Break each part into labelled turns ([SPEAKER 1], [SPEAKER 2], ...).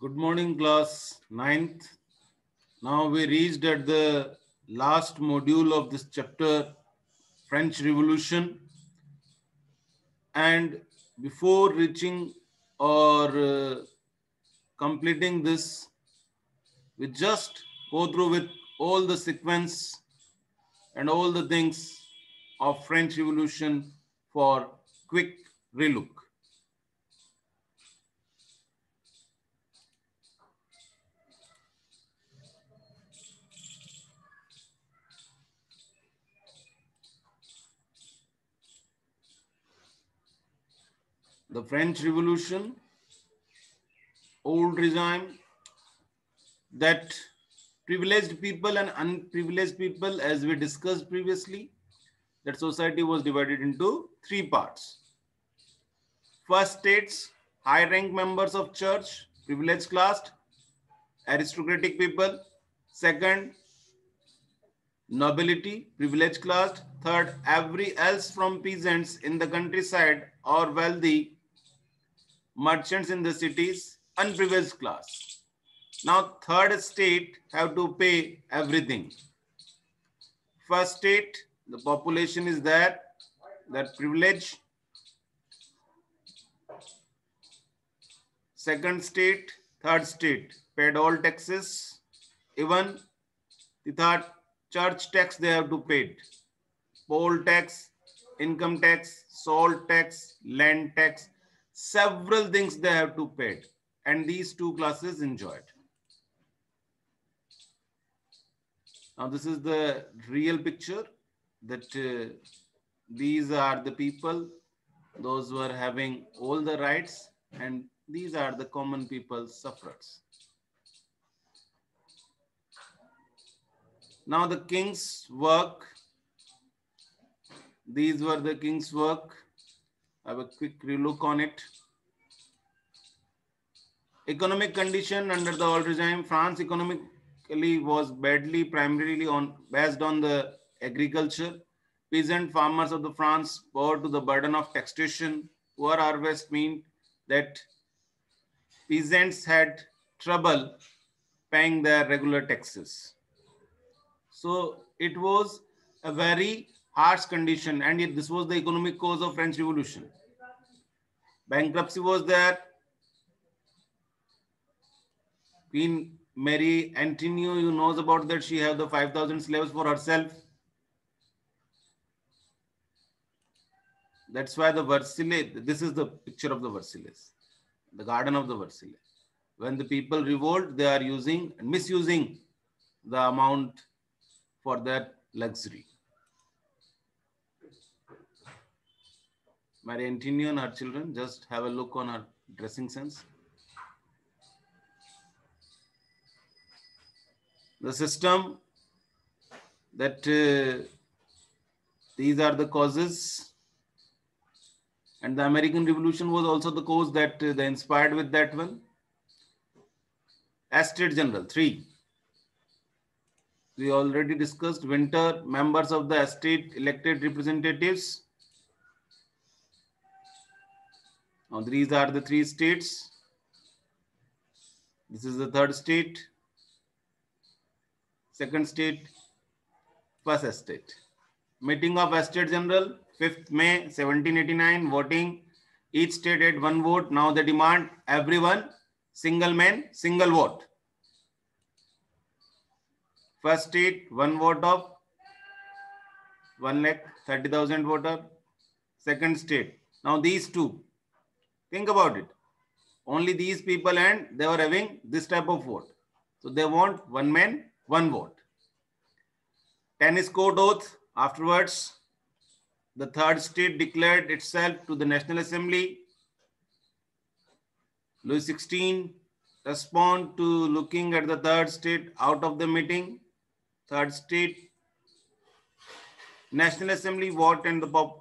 [SPEAKER 1] Good morning, class 9th. Now we reached at the last module of this chapter, French Revolution. And before reaching or completing this, we just go through with all the sequence and all the things of French Revolution for quick relook. The French Revolution, old regime, that privileged people and unprivileged people, as we discussed previously, that society was divided into three parts. First, states, high rank members of church, privileged class, aristocratic people. Second, nobility, privileged class. Third, every else from peasants in the countryside or wealthy merchants in the cities, unprivileged class. Now, third state have to pay everything. First state, the population is there, that privilege. Second state, third state, paid all taxes. Even the third church tax they have to pay. Poll tax, income tax, salt tax, land tax, several things they have to pay. And these two classes enjoyed. Now this is the real picture that these are the people, those who are having all the rights, and these are the common people sufferers. Now the king's work. These were the king's work. I have a quick relook on it. Economic condition under the old regime. France economically was badly primarily based on the agriculture. Peasant farmers of the France bore to the burden of taxation. Poor harvest meant that peasants had trouble paying their regular taxes. So it was a very harsh condition, and yet this was the economic cause of French Revolution. Bankruptcy was there. Queen Marie Antoinette, you knows about that. She had the 5,000 slaves for herself. That's why the Versailles, this is the picture of the Versailles, the garden of the Versailles. When the people revolt, they are misusing the amount for their luxury. Marie Antoinette and her children, just have a look on her dressing sense. The system that these are the causes, and the American Revolution was also the cause that they inspired with that one. Estate General 3. We already discussed. Winter, members of the estate elected representatives. Now these are the three states. This is the third state. Second state, first estate. Meeting of Estate General, 5th May 1789, voting. Each state had one vote. Now they demand everyone, single man, single vote. First state, one vote of 1,30,000 voter. Second state. Now these two, think about it. Only these people, and they were having this type of vote. So they want one man, one vote. Tennis court oath. Afterwards, the third state declared itself to the National Assembly. Louis XVI respond to looking at the third state out of the meeting. Third state, National Assembly vote and the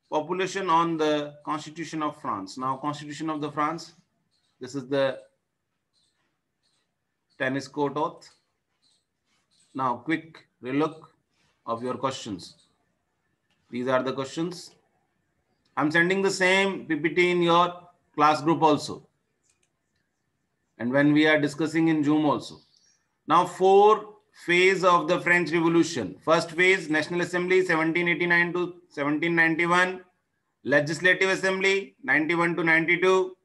[SPEAKER 1] population on the Constitution of France. Now, Constitution of the France, this is the tennis court oath. Now, quick relook of your questions. These are the questions. I'm sending the same PPT in your class group also. and when we are discussing in Zoom also. Now, 4 phase of the French Revolution. First phase, National Assembly 1789 to 1791, Legislative Assembly 91 to 92,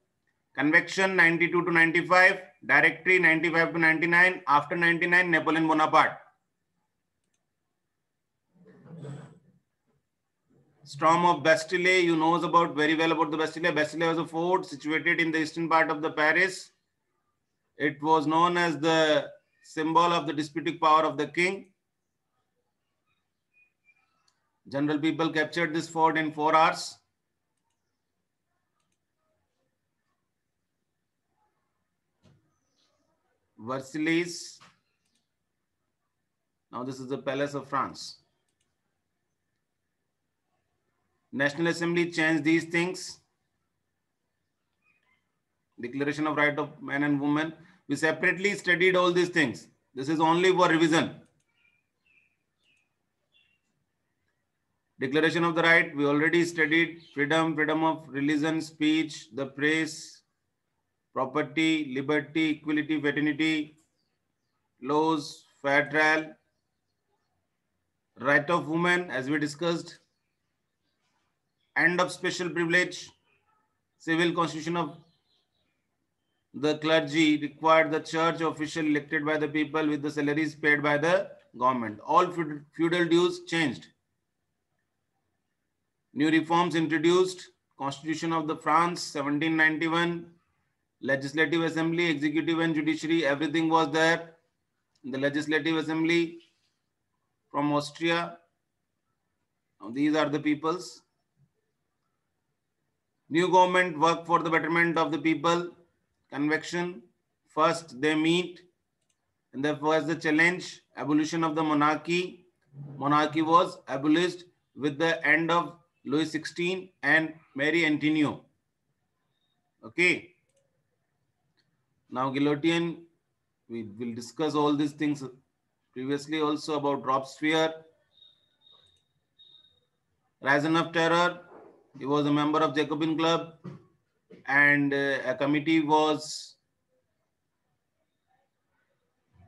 [SPEAKER 1] Convention 92 to 95, Directory 95 to 99. After 99, Napoleon Bonaparte. Storm of Bastille, you know about very well about the Bastille. Bastille was a fort situated in the eastern part of the Paris. It was known as the symbol of the despotic power of the king. General people captured this fort in 4 hours. Versailles. Now this is the Palace of France. National Assembly changed these things. Declaration of Right of Man and Woman. We separately studied all these things. This is only for revision. Declaration of the Right, we already studied freedom, freedom of religion, speech, the press, property, liberty, equality, fraternity, laws, fair trial, right of women, as we discussed, end of special privilege, civil constitution of the clergy required the church official elected by the people with the salaries paid by the government. All feudal dues changed. New reforms introduced. Constitution of the France 1791, Legislative Assembly, Executive and Judiciary, everything was there. The Legislative Assembly from Austria. Now these are the peoples. New government work for the betterment of the people. Convention, first they meet, and there was the challenge, abolition of the monarchy. Monarchy was abolished with the end of Louis XVI and Marie Antoinette. Okay. Now guillotine, we will discuss all these things previously also about Robespierre. Reason of Terror, he was a member of Jacobin Club, and a committee was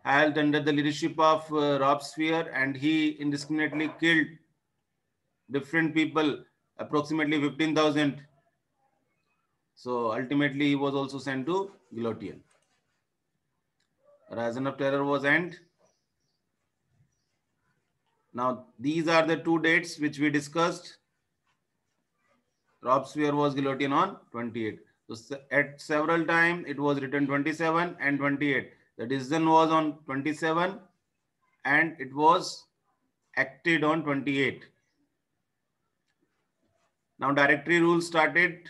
[SPEAKER 1] held under the leadership of Robespierre, and he indiscriminately killed different people, approximately 15,000. So ultimately he was also sent to guillotine. Reason of Terror was end. Now these are the 2 dates which we discussed. Robespierre was guillotined on 28. So at several times it was written 27 and 28. The decision was on 27 and it was acted on 28. Now directory rule started.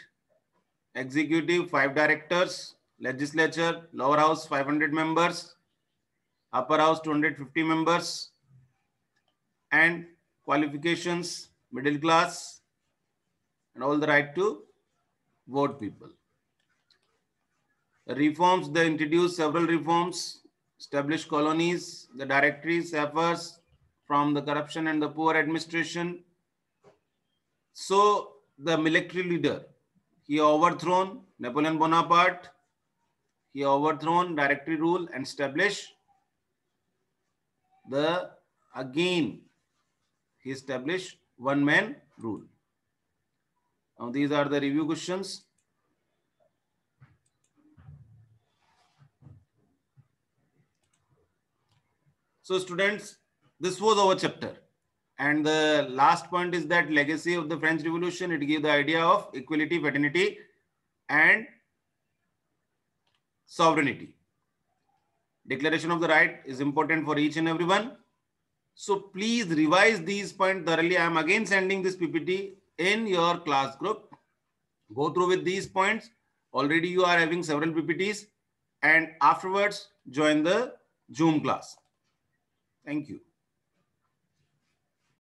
[SPEAKER 1] Executive 5 directors, legislature, lower house 500 members, upper house 250 members, and qualifications, middle class, and all the right to vote people. The reforms, they introduced several reforms, established colonies, the directories, efforts from the corruption and the poor administration. So the military leader, he overthrown Napoleon Bonaparte, he overthrown directory rule and established he established one-man rule. Now these are the review questions. So students, this was our chapter. And the last point is that legacy of the French Revolution, it gives the idea of equality, fraternity, and sovereignty. Declaration of the Right is important for each and everyone. So please revise these points thoroughly. I am again sending this PPT in your class group. Go through with these points. Already you are having several PPTs, and afterwards join the Zoom class. Thank you.